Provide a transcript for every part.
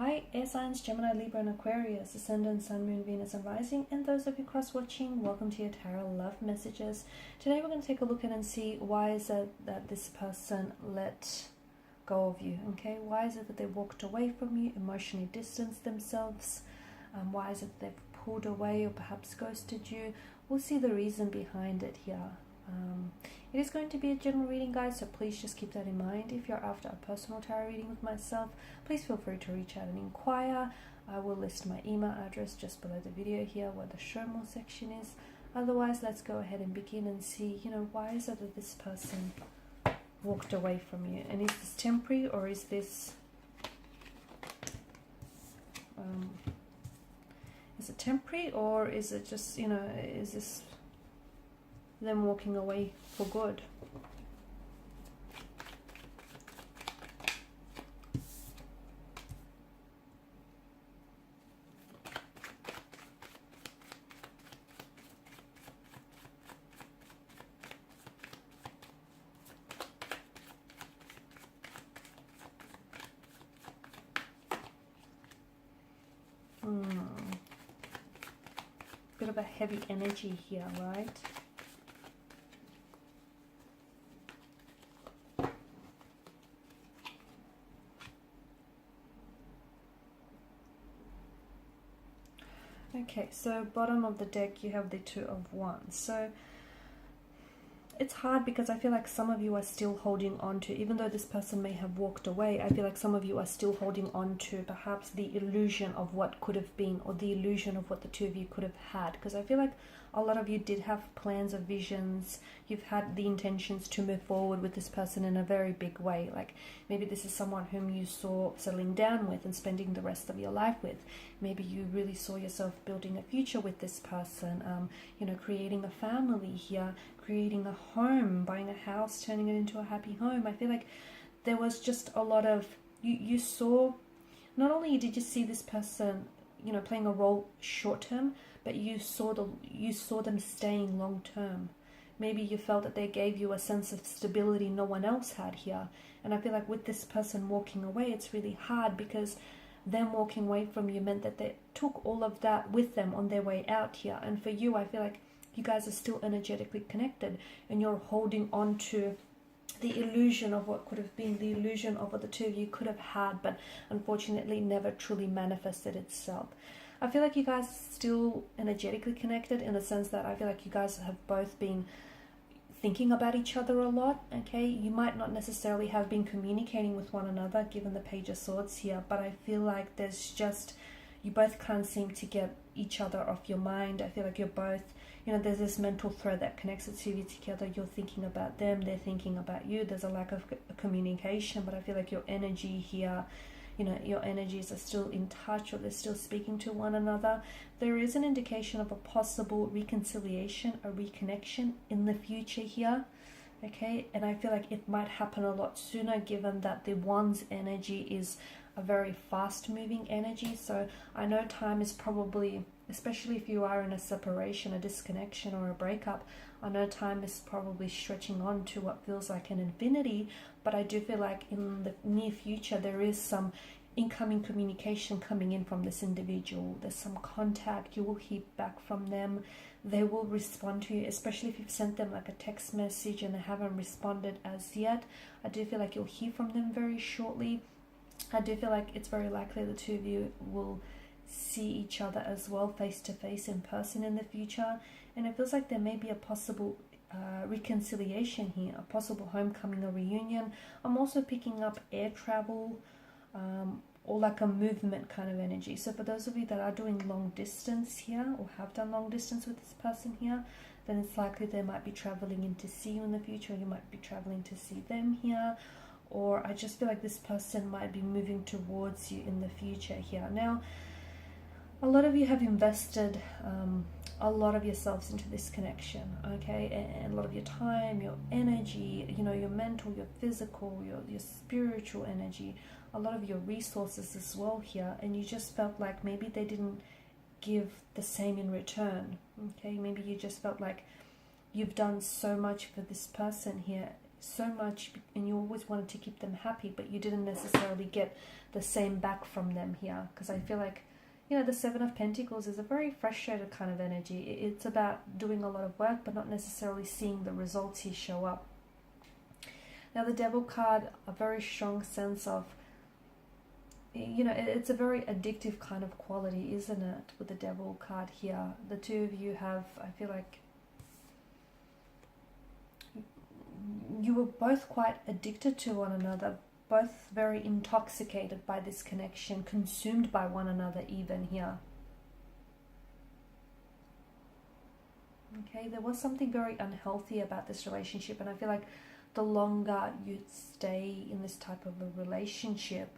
Hi, air signs, Gemini, Libra, and Aquarius, Ascendant, Sun, Moon, Venus, and Rising, and those of you cross-watching, welcome to your Tarot Love Messages. Today we're going to take a look at and see why is it that this person let go of you, okay? Why is it that they walked away from you, emotionally distanced themselves? Why is it that they've pulled away or perhaps ghosted you? We'll see the reason behind it here. It is going to be a general reading, guys, so please just keep that in mind. If you're after a personal tarot reading with myself, please feel free to reach out and inquire. I will list my email address just below the video here where the show more section is. Otherwise, let's go ahead and begin and see, why is it that this person walked away from you? And is this temporary, or is this is it temporary, or is it just, is this them walking away for good? Bit of a heavy energy here, right? Okay, so bottom of the deck you have the Two of Wands. So it's hard because I feel like some of you are still holding on to, even though this person may have walked away, I feel like some of you are still holding on to perhaps the illusion of what could have been, or the illusion of what the two of you could have had. Because I feel like a lot of you did have plans or visions. You've had the intentions to move forward with this person in a very big way. Like maybe this is someone whom you saw settling down with and spending the rest of your life with. Maybe you really saw yourself building a future with this person, creating a family here, creating a home, buying a house, turning it into a happy home. I feel like there was just a lot of, you saw, not only did you see this person, playing a role short term, but you saw them staying long term. Maybe you felt that they gave you a sense of stability no one else had here. And I feel like with this person walking away, it's really hard because them walking away from you meant that they took all of that with them on their way out here. And for you, I feel like you guys are still energetically connected and you're holding on to the illusion of what could have been, the illusion of what the two of you could have had, but unfortunately never truly manifested itself. I feel like you guys are still energetically connected in the sense that I feel like you guys have both been thinking about each other a lot, okay? You might not necessarily have been communicating with one another given the Page of Swords here, but I feel like there's just, you both can't seem to get each other off your mind. I feel like you're both, there's this mental thread that connects the two of you together. You're thinking about them, they're thinking about you. There's a lack of communication, but I feel like your energy here, your energies are still in touch, or they're still speaking to one another. There is an indication of a possible reconciliation, a reconnection in the future here, okay? And I feel like it might happen a lot sooner given that the Wands energy is a very fast moving energy. So I know time is probably, especially if you are in a separation, a disconnection, or a breakup, I know time is probably stretching on to what feels like an infinity, but I do feel like in the near future there is some incoming communication coming in from this individual. There's some contact, you will hear back from them, they will respond to you, especially if you've sent them like a text message and they haven't responded as yet. I do feel like you'll hear from them very shortly. I do feel like it's very likely the two of you will see each other as well, face to face, in person in the future. And it feels like there may be a possible reconciliation here, a possible homecoming or reunion. I'm also picking up air travel, or like a movement kind of energy. So for those of you that are doing long distance here, or have done long distance with this person here, then it's likely they might be traveling in to see you in the future, or you might be traveling to see them here. Or I just feel like this person might be moving towards you in the future here. Now, a lot of you have invested a lot of yourselves into this connection, okay? And a lot of your time, your energy, your mental, your physical, your spiritual energy, a lot of your resources as well here. And you just felt like maybe they didn't give the same in return, okay? Maybe you just felt like you've done so much for this person here so much, and you always wanted to keep them happy, but you didn't necessarily get the same back from them here. Because I feel like, you know, the Seven of Pentacles is a very frustrated kind of energy. It's about doing a lot of work, but not necessarily seeing the results here show up. Now the Devil card, a very strong sense of, you know, it's a very addictive kind of quality, isn't it, with the Devil card here. The two of you have, I feel like, you were both quite addicted to one another, both very intoxicated by this connection, consumed by one another even here. Okay, there was something very unhealthy about this relationship, and I feel like the longer you stay in this type of a relationship,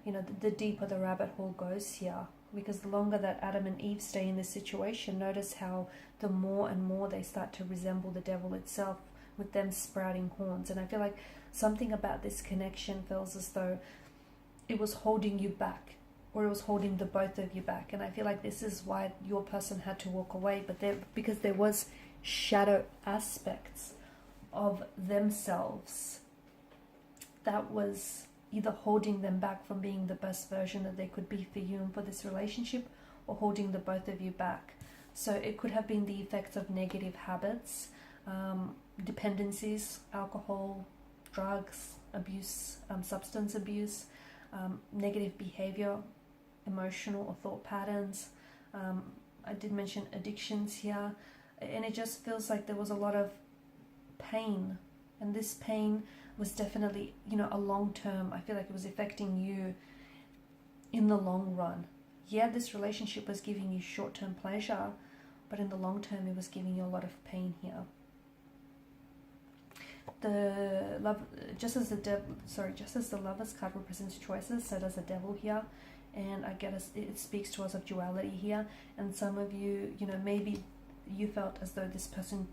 you know, the deeper the rabbit hole goes here. Because the longer that Adam and Eve stay in this situation, notice how the more and more they start to resemble the devil itself, with them sprouting horns. And I feel like something about this connection feels as though it was holding you back, or it was holding the both of you back. And I feel like this is why your person had to walk away, but because there was shadow aspects of themselves that was either holding them back from being the best version that they could be for you and for this relationship, or holding the both of you back. So it could have been the effects of negative habits, dependencies, alcohol, drugs, abuse, substance abuse, negative behavior, emotional or thought patterns. I did mention addictions here, and it just feels like there was a lot of pain, and this pain was definitely, you know, a long term. I feel like it was affecting you in the long run. Yeah, this relationship was giving you short-term pleasure, but in the long term it was giving you a lot of pain here. The love, just as the Lovers card represents choices, so does the Devil here, and I guess it speaks to us of duality here. And some of you, you know, maybe you felt as though this person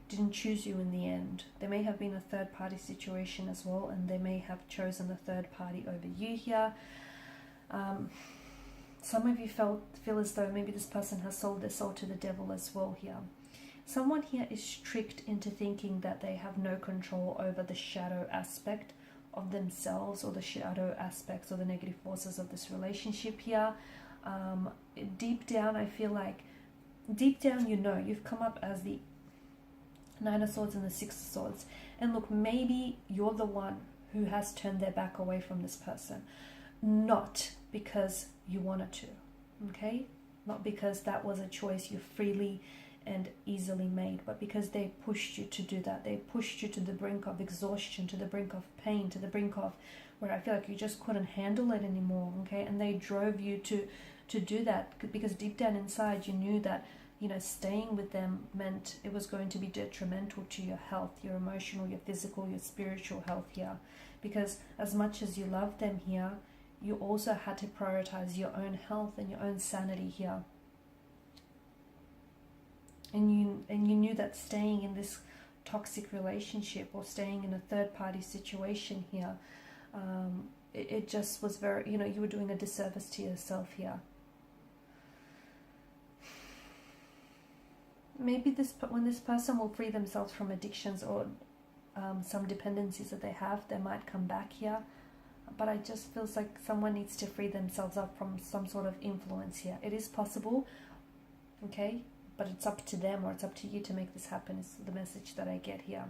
didn't choose you in the end. There may have been a third party situation as well, and they may have chosen a third party over you here. Some of you feel as though maybe this person has sold their soul to the devil as well here. Someone here is tricked into thinking that they have no control over the shadow aspect of themselves, or the shadow aspects or the negative forces of this relationship here. Deep down, I feel like, deep down, you know, you've come up as the Nine of Swords and the Six of Swords. And look, maybe you're the one who has turned their back away from this person. Not because you wanted to, okay? Not because that was a choice you freely and easily made, but because they pushed you to do that. They pushed you to the brink of exhaustion, to the brink of pain, to the brink of where I feel like you just couldn't handle it anymore, okay? And they drove you to do that, because deep down inside you knew that, you know, staying with them meant it was going to be detrimental to your health, your emotional, your physical, your spiritual health here. Because as much as you loved them here, you also had to prioritize your own health and your own sanity here. And you knew that staying in this toxic relationship, or staying in a third party situation here, it just was very, you know, you were doing a disservice to yourself here. Maybe when this person will free themselves from addictions or some dependencies that they have, they might come back here. But I just feels like someone needs to free themselves up from some sort of influence here. It is possible, okay? But it's up to them, or it's up to you to make this happen, is the message that I get here.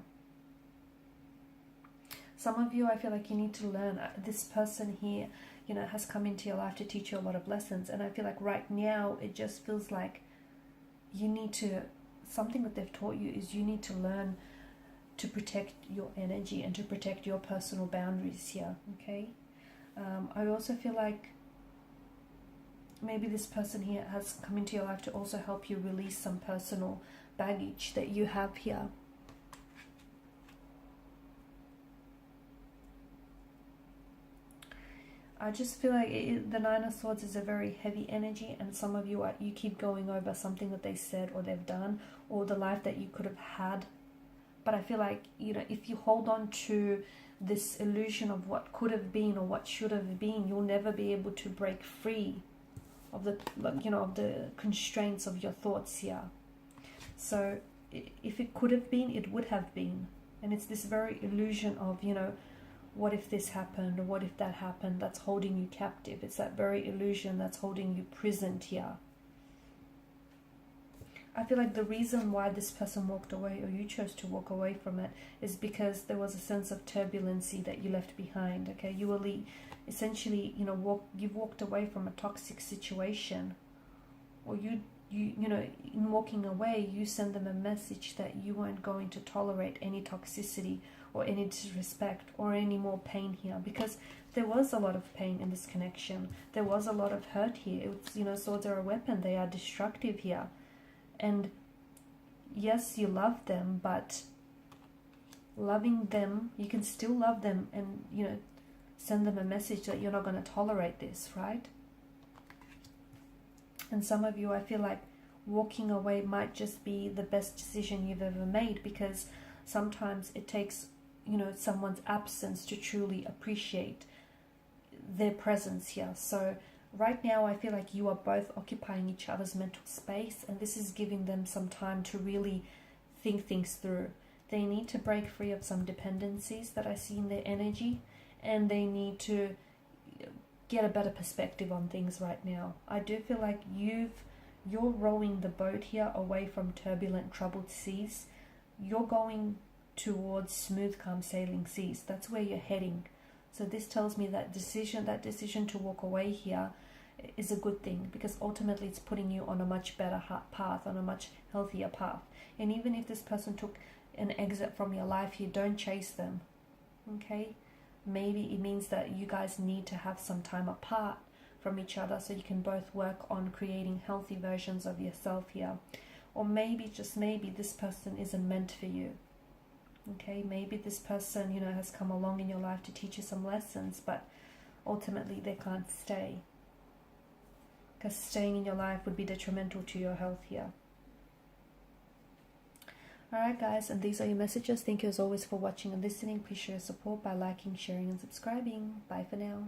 Some of you, I feel like you need to learn. This person here, you know, has come into your life to teach you a lot of lessons. And I feel like right now, it just feels like you need to, something that they've taught you is you need to learn to protect your energy and to protect your personal boundaries here, okay? I also feel like maybe this person here has come into your life to also help you release some personal baggage that you have here. I just feel like the Nine of Swords is a very heavy energy, and some of you you keep going over something that they said or they've done, or the life that you could have had. But I feel like, you know, if you hold on to this illusion of what could have been or what should have been, you'll never be able to break free of the, you know, of the constraints of your thoughts here. So if it could have been, it would have been. And it's this very illusion of, you know, what if this happened or what if that happened, that's holding you captive. It's that very illusion that's holding you prisoned here. I feel like the reason why this person walked away, or you chose to walk away from it, is because there was a sense of turbulency that you left behind. Okay, you were essentially, you know, you've walked away from a toxic situation, or you know, in walking away, you send them a message that you weren't going to tolerate any toxicity or any disrespect or any more pain here, because there was a lot of pain in this connection. There was a lot of hurt here. It's, you know, swords are a weapon. They are destructive here. And yes, you love them, but loving them, you can still love them and, you know, send them a message that you're not going to tolerate this, right? And some of you, I feel like walking away might just be the best decision you've ever made, because sometimes it takes, you know, someone's absence to truly appreciate their presence here. So right now, I feel like you are both occupying each other's mental space, and this is giving them some time to really think things through. They need to break free of some dependencies that I see in their energy, and they need to get a better perspective on things right now. I do feel like you're rowing the boat here away from turbulent, troubled seas. You're going towards smooth, calm sailing seas. That's where you're heading. So this tells me that decision to walk away here is a good thing, because ultimately it's putting you on a much better path, on a much healthier path. And even if this person took an exit from your life here, don't chase them, okay? Maybe it means that you guys need to have some time apart from each other so you can both work on creating healthy versions of yourself here. Or maybe, just maybe, this person isn't meant for you. Okay, maybe this person, you know, has come along in your life to teach you some lessons, but ultimately they can't stay, because staying in your life would be detrimental to your health here. Alright guys, and these are your messages. Thank you as always for watching and listening. Please show your support by liking, sharing and subscribing. Bye for now.